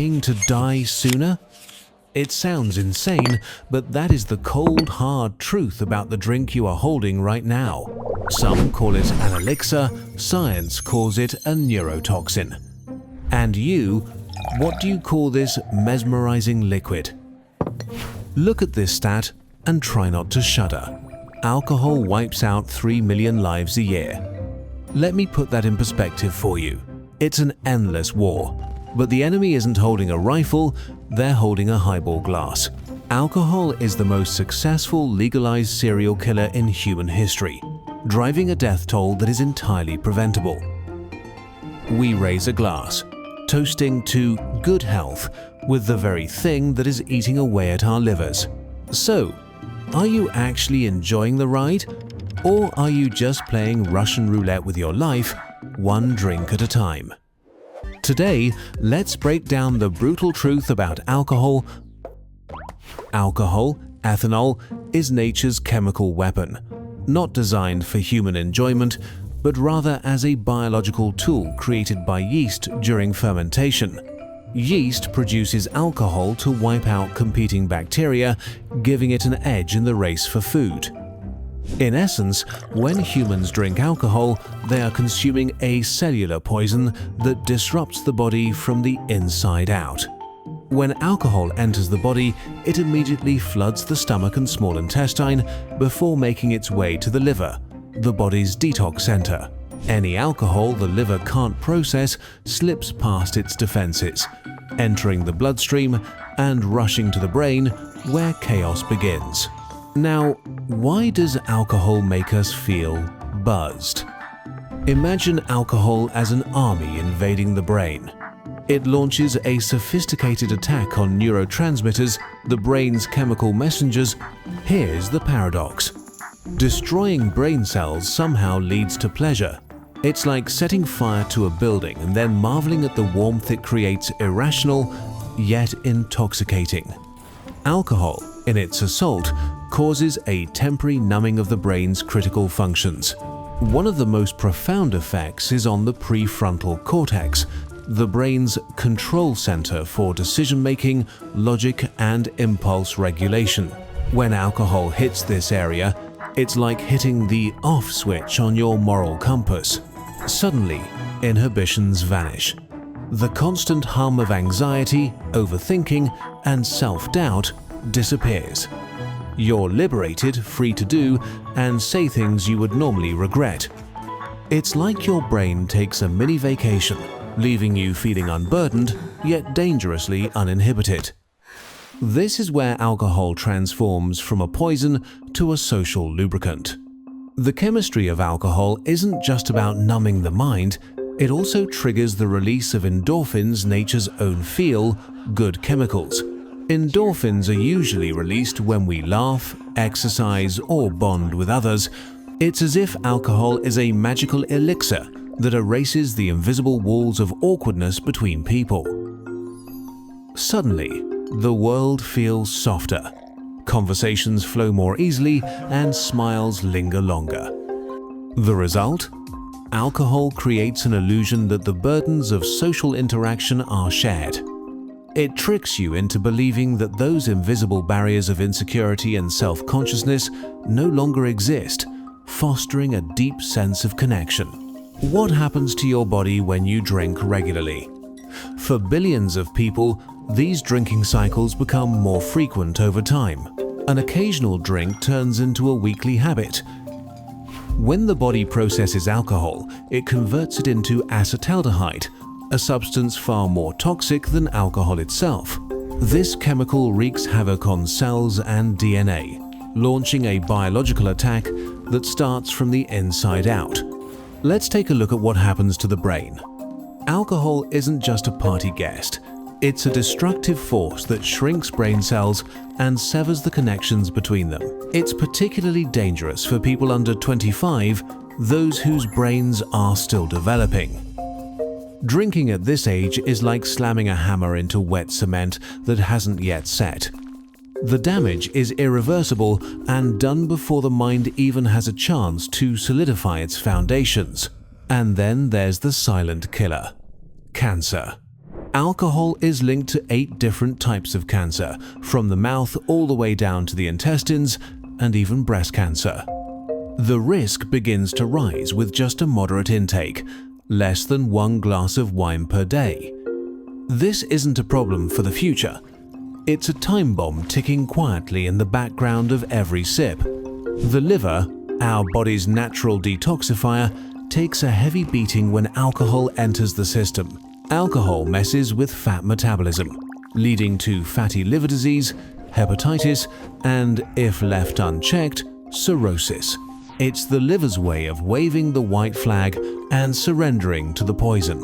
praying to die sooner? It sounds insane, but that is the cold, hard truth about the drink you are holding right now. Some call it an elixir, science calls it a neurotoxin. And you, what do you call this mesmerizing liquid? Look at this stat and try not to shudder. Alcohol wipes out 3 million lives a year. Let me put that in perspective for you. It's an endless war. But the enemy isn't holding a rifle, they're holding a highball glass. Alcohol is the most successful legalized serial killer in human history, driving a death toll that is entirely preventable. We raise a glass, toasting to good health with the very thing that is eating away at our livers. So, are you actually enjoying the ride? Or are you just playing Russian roulette with your life, one drink at a time? Today, let's break down the brutal truth about alcohol. Alcohol, ethanol, is nature's chemical weapon, not designed for human enjoyment, but rather as a biological tool created by yeast during fermentation. Yeast produces alcohol to wipe out competing bacteria, giving it an edge in the race for food. In essence, when humans drink alcohol, they are consuming a cellular poison that disrupts the body from the inside out. When alcohol enters the body, it immediately floods the stomach and small intestine before making its way to the liver, the body's detox center. Any alcohol the liver can't process slips past its defenses, entering the bloodstream and rushing to the brain, where chaos begins. Now, why does alcohol make us feel buzzed? Imagine alcohol as an army invading the brain. It launches a sophisticated attack on neurotransmitters, the brain's chemical messengers. Here's the paradox. Destroying brain cells somehow leads to pleasure. It's like setting fire to a building and then marveling at the warmth it creates, irrational, yet intoxicating. Alcohol, in its assault, causes a temporary numbing of the brain's critical functions. One of the most profound effects is on the prefrontal cortex, the brain's control center for decision-making, logic, and impulse regulation. When alcohol hits this area, it's like hitting the off switch on your moral compass. Suddenly, inhibitions vanish. The constant hum of anxiety, overthinking, and self-doubt disappears. You're liberated, free to do and say things you would normally regret. It's like your brain takes a mini vacation, leaving you feeling unburdened, yet dangerously uninhibited. This is where alcohol transforms from a poison to a social lubricant. The chemistry of alcohol isn't just about numbing the mind, it also triggers the release of endorphins, nature's own feel-good chemicals. Endorphins are usually released when we laugh, exercise, or bond with others. It's as if alcohol is a magical elixir that erases the invisible walls of awkwardness between people. Suddenly, the world feels softer. Conversations flow more easily and smiles linger longer. The result? Alcohol creates an illusion that the burdens of social interaction are shared. It tricks you into believing that those invisible barriers of insecurity and self-consciousness no longer exist, fostering a deep sense of connection. What happens to your body when you drink regularly? For billions of people, these drinking cycles become more frequent over time. An occasional drink turns into a weekly habit. When the body processes alcohol, it converts it into acetaldehyde, a substance far more toxic than alcohol itself. This chemical wreaks havoc on cells and DNA, launching a biological attack that starts from the inside out. Let's take a look at what happens to the brain. Alcohol isn't just a party guest. It's a destructive force that shrinks brain cells and severs the connections between them. It's particularly dangerous for people under 25, those whose brains are still developing. Drinking at this age is like slamming a hammer into wet cement that hasn't yet set. The damage is irreversible and done before the mind even has a chance to solidify its foundations. And then there's the silent killer: cancer. Alcohol is linked to 8 different types of cancer, from the mouth all the way down to the intestines and even breast cancer. The risk begins to rise with just a moderate intake, less than 1 glass of wine per day. This isn't a problem for the future. It's a time bomb ticking quietly in the background of every sip. The liver, our body's natural detoxifier, takes a heavy beating when alcohol enters the system. Alcohol messes with fat metabolism, leading to fatty liver disease, hepatitis, and, if left unchecked, cirrhosis. It's the liver's way of waving the white flag and surrendering to the poison.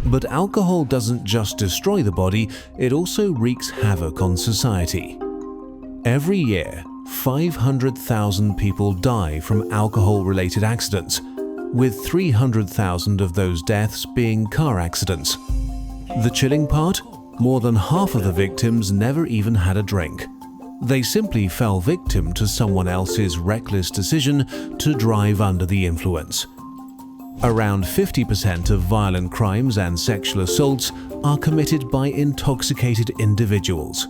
But alcohol doesn't just destroy the body, it also wreaks havoc on society. Every year, 500,000 people die from alcohol-related accidents, with 300,000 of those deaths being car accidents. The chilling part? More than half of the victims never even had a drink. They simply fell victim to someone else's reckless decision to drive under the influence. Around 50% of violent crimes and sexual assaults are committed by intoxicated individuals.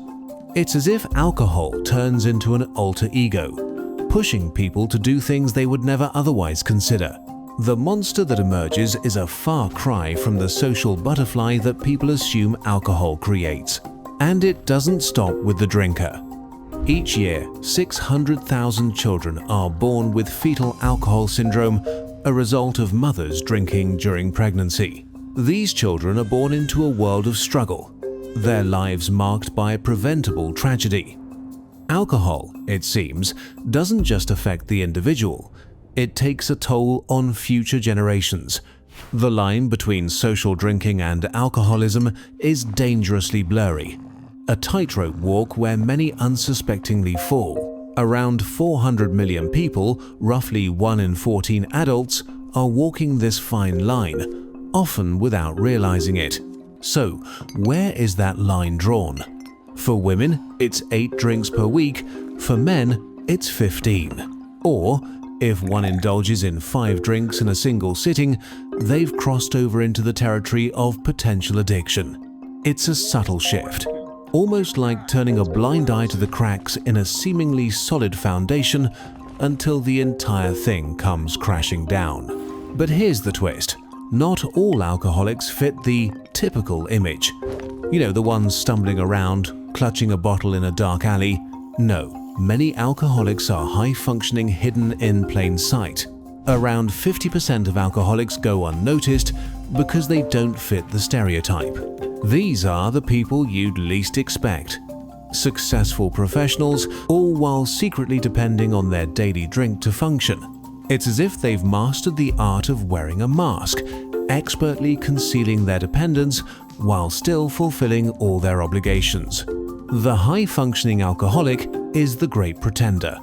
It's as if alcohol turns into an alter ego, pushing people to do things they would never otherwise consider. The monster that emerges is a far cry from the social butterfly that people assume alcohol creates. And it doesn't stop with the drinker. Each year, 600,000 children are born with fetal alcohol syndrome, a result of mothers drinking during pregnancy. These children are born into a world of struggle, their lives marked by a preventable tragedy. Alcohol, it seems, doesn't just affect the individual. It takes a toll on future generations. The line between social drinking and alcoholism is dangerously blurry. A tightrope walk where many unsuspectingly fall. Around 400 million people, roughly 1 in 14 adults, are walking this fine line, often without realizing it. So, where is that line drawn? For women, it's 8 drinks per week. For men, it's 15. Or, if one indulges in 5 drinks in a single sitting, they've crossed over into the territory of potential addiction. It's a subtle shift, almost like turning a blind eye to the cracks in a seemingly solid foundation until the entire thing comes crashing down. But here's the twist. Not all alcoholics fit the typical image. You know, the ones stumbling around, clutching a bottle in a dark alley. No. Many alcoholics are high-functioning, hidden in plain sight. Around 50% of alcoholics go unnoticed because they don't fit the stereotype. These are the people you'd least expect. Successful professionals, all while secretly depending on their daily drink to function. It's as if they've mastered the art of wearing a mask, expertly concealing their dependence while still fulfilling all their obligations. The high-functioning alcoholic is the great pretender,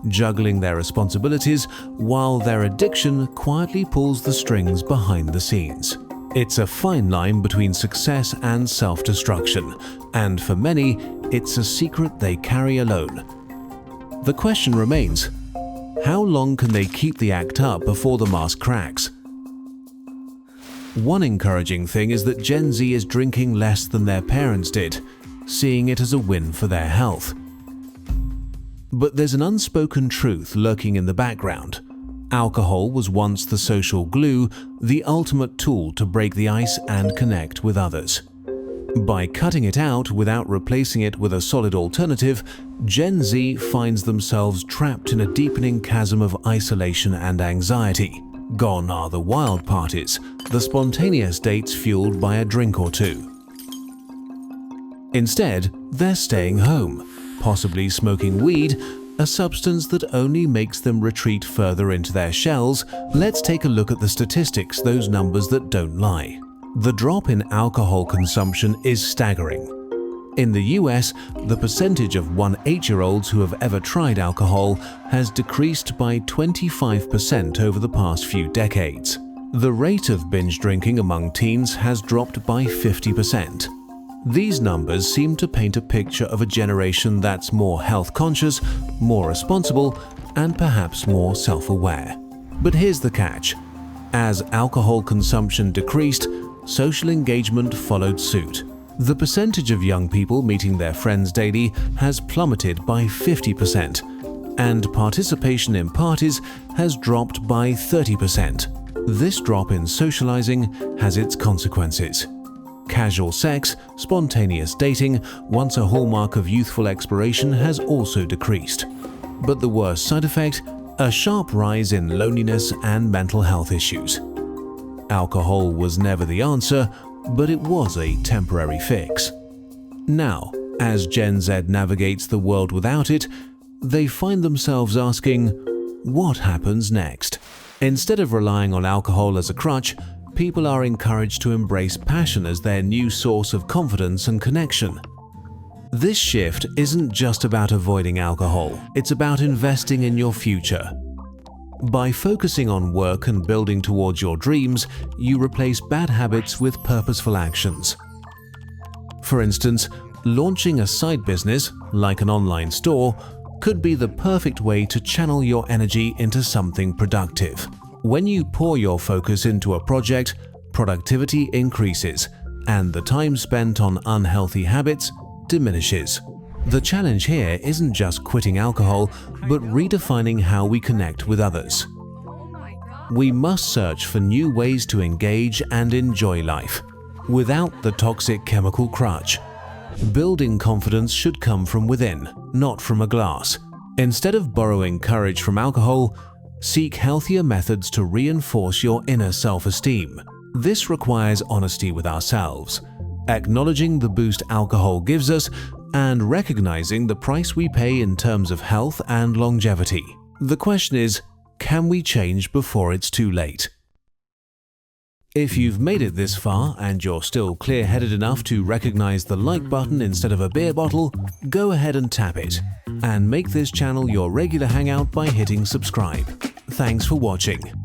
juggling their responsibilities while their addiction quietly pulls the strings behind the scenes. It's a fine line between success and self-destruction, and for many, it's a secret they carry alone. The question remains, how long can they keep the act up before the mask cracks? One encouraging thing is that Gen Z is drinking less than their parents did, seeing it as a win for their health. But there's an unspoken truth lurking in the background. Alcohol was once the social glue, the ultimate tool to break the ice and connect with others. By cutting it out without replacing it with a solid alternative, Gen Z finds themselves trapped in a deepening chasm of isolation and anxiety. Gone are the wild parties, the spontaneous dates fueled by a drink or two. Instead, they're staying home, possibly smoking weed, a substance that only makes them retreat further into their shells. Let's take a look at the statistics, those numbers that don't lie. The drop in alcohol consumption is staggering. In the US, the percentage of 8-year-olds who have ever tried alcohol has decreased by 25% over the past few decades. The rate of binge drinking among teens has dropped by 50%. These numbers seem to paint a picture of a generation that's more health-conscious, more responsible, and perhaps more self-aware. But here's the catch. As alcohol consumption decreased, social engagement followed suit. The percentage of young people meeting their friends daily has plummeted by 50%, and participation in parties has dropped by 30%. This drop in socializing has its consequences. Casual sex, spontaneous dating, once a hallmark of youthful exploration, has also decreased. But the worst side effect? A sharp rise in loneliness and mental health issues. Alcohol was never the answer, but it was a temporary fix. Now, as Gen Z navigates the world without it, they find themselves asking, what happens next? Instead of relying on alcohol as a crutch, people are encouraged to embrace passion as their new source of confidence and connection. This shift isn't just about avoiding alcohol, it's about investing in your future. By focusing on work and building towards your dreams, you replace bad habits with purposeful actions. For instance, launching a side business, like an online store, could be the perfect way to channel your energy into something productive. When you pour your focus into a project, productivity increases, and the time spent on unhealthy habits diminishes. The challenge here isn't just quitting alcohol, but redefining how we connect with others. We must search for new ways to engage and enjoy life, without the toxic chemical crutch. Building confidence should come from within, not from a glass. Instead of borrowing courage from alcohol, seek healthier methods to reinforce your inner self-esteem. This requires honesty with ourselves, acknowledging the boost alcohol gives us, and recognizing the price we pay in terms of health and longevity. The question is, can we change before it's too late? If you've made it this far and you're still clear-headed enough to recognize the like button instead of a beer bottle, go ahead and tap it. And make this channel your regular hangout by hitting subscribe. Thanks for watching.